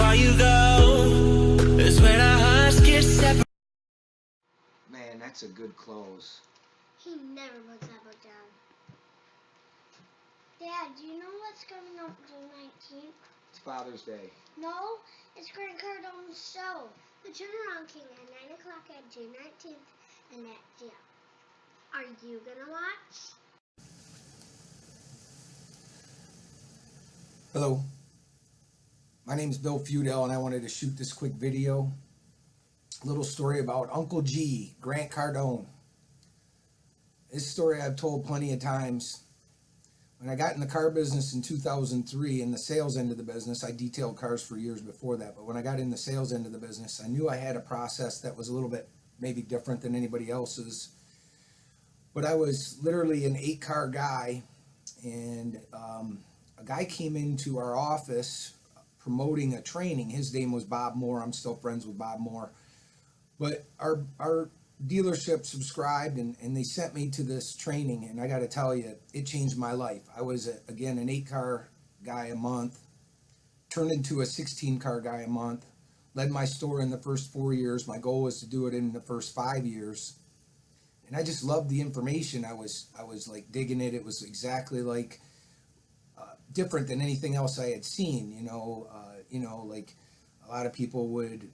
far you go is when our hearts get separated. Man, that's a good close. He never puts that book down. Dad, do you know what's coming up June 19th? It's Father's Day. No, it's Grant Cardone's show. The Turnaround King at 9 o'clock on June 19th and at Feudale. Are you gonna watch? Hello. My name is Bill Feudale, and I wanted to shoot this quick video. A little story about Uncle G, Grant Cardone. This story I've told plenty of times. When I got in the car business in 2003, in the sales end of the business, I detailed cars for years before that, but when I got in the sales end of the business, I knew I had a process that was a little bit maybe different than anybody else's. But I was literally an 8-car guy, and a guy came into our office promoting a training. His name was Bob Moore. I'm still friends with Bob Moore. But our dealership subscribed, and they sent me to this training, and I got to tell you, it changed my life. I was, again, an 8-car guy a month, turned into a 16-car guy a month, led my store in the first 4 years. My goal was to do it in the first 5 years. And I just loved the information. I was like digging it. It was exactly like different than anything else I had seen. Like a lot of people would,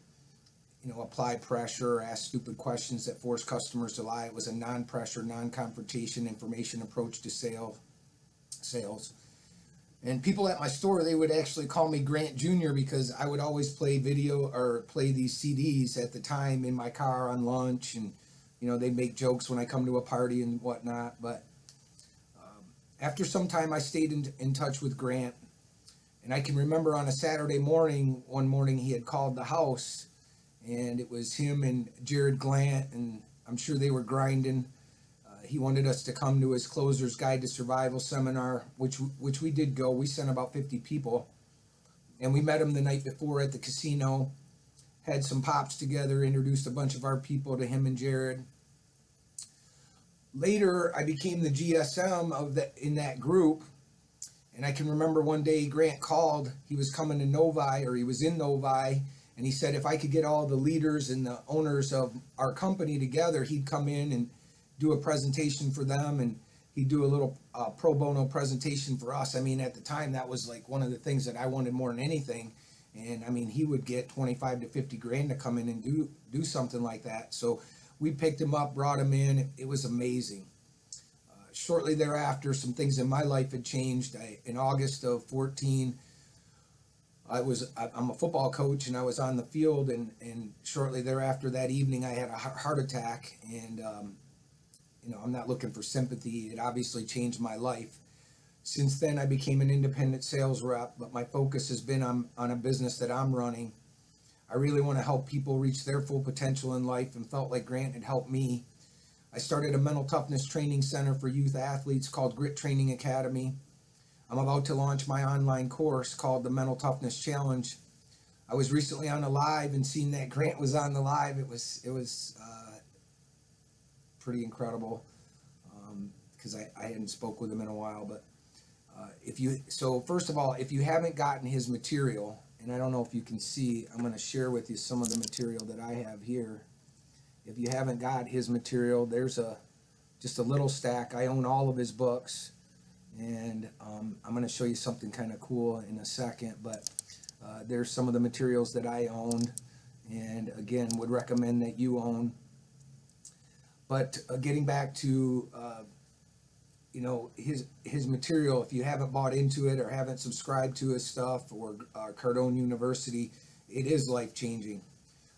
apply pressure, ask stupid questions that force customers to lie. It was a non-pressure, non-confrontation information approach to sales. And people at my store, they would actually call me Grant Jr. because I would always play video or play these CDs at the time in my car on lunch, and they'd make jokes when I come to a party and whatnot. But after some time, I stayed in touch with Grant, and I can remember on a Saturday morning, one morning he had called the house, and it was him and Jared Glant, and I'm sure they were grinding. He wanted us to come to his Closer's Guide to Survival seminar, which we did go. We sent about 50 people, and we met him the night before at the casino, had some pops together, introduced a bunch of our people to him and Jared. Later, I became the GSM in that group, and I can remember one day Grant called. He was coming to Novi, or he was in Novi, and he said if I could get all the leaders and the owners of our company together, he'd come in and do a presentation for them, and he'd do a little pro bono presentation for us. I mean, at the time, that was like one of the things that I wanted more than anything. And I mean, he would get 25 to 50 grand to come in and do something like that. So we picked him up, brought him in. It was amazing. Shortly thereafter, some things in my life had changed. In August of 14, I'm a football coach, and I was on the field, and shortly thereafter that evening I had a heart attack, and I'm not looking for sympathy. It obviously changed my life. Since then, I became an independent sales rep, but my focus has been on a business that I'm running. I really want to help people reach their full potential in life, and felt like Grant had helped me. I started a mental toughness training center for youth athletes called Grit Training Academy. I'm about to launch my online course called the Mental Toughness Challenge. I was recently on a live and seeing that Grant was on the live. It was pretty incredible, because I hadn't spoke with him in a while. But first of all, if you haven't gotten his material, and I don't know if you can see, I'm going to share with you some of the material that I have here. If you haven't got his material, there's just a little stack. I own all of his books, and I'm going to show you something kind of cool in a second. But there's some of the materials that I owned, and again would recommend that you own. But getting back to his material, if you haven't bought into it or haven't subscribed to his stuff, or Cardone University, it is life-changing.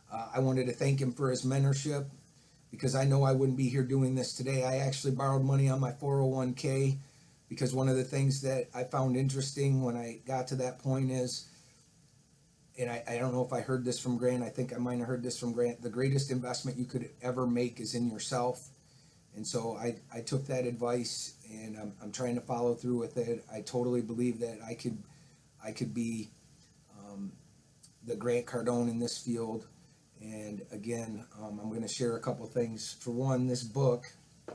I wanted to thank him for his mentorship, because I know I wouldn't be here doing this today. I actually borrowed money on my 401k, because one of the things that I found interesting when I got to that point is, and I don't know if I heard this from Grant, I think I might have heard this from Grant, the greatest investment you could ever make is in yourself. And so I took that advice, and I'm trying to follow through with it. I totally believe that I could be the Grant Cardone in this field. And again, I'm going to share a couple things. For one, this book,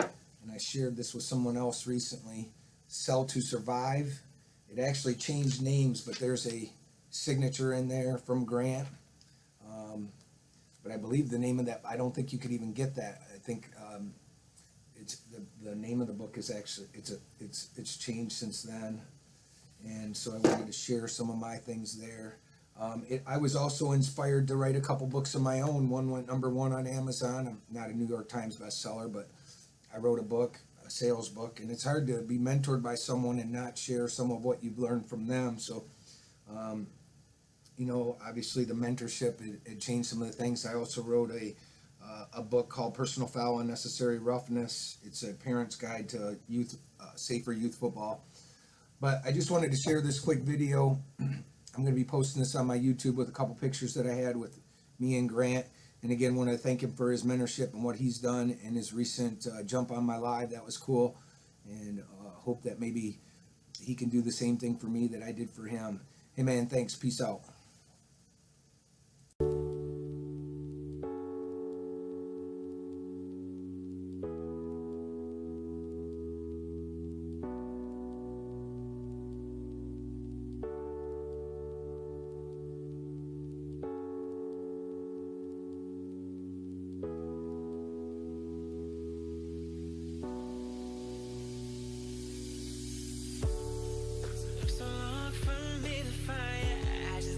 and I shared this with someone else recently, Sell to Survive. It actually changed names, but there's a signature in there from Grant. But I believe the name of that, I don't think you could even get that. I think it's the name of the book is actually it's changed since then, and so I wanted to share some of my things there. I was also inspired to write a couple books of my own. One went #1 on Amazon. I'm not a New York Times bestseller, but I wrote a book, a sales book, and it's hard to be mentored by someone and not share some of what you've learned from them. So, you know, obviously the mentorship, it changed some of the things. I also wrote a book called Personal Foul, Unnecessary Roughness. It's a parent's guide to safer youth football. But I just wanted to share this quick video. I'm going to be posting this on my YouTube with a couple pictures that I had with me and Grant. And again, want to thank him for his mentorship and what he's done and his recent jump on my live. That was cool. And hope that maybe he can do the same thing for me that I did for him. Hey man, thanks. Peace out.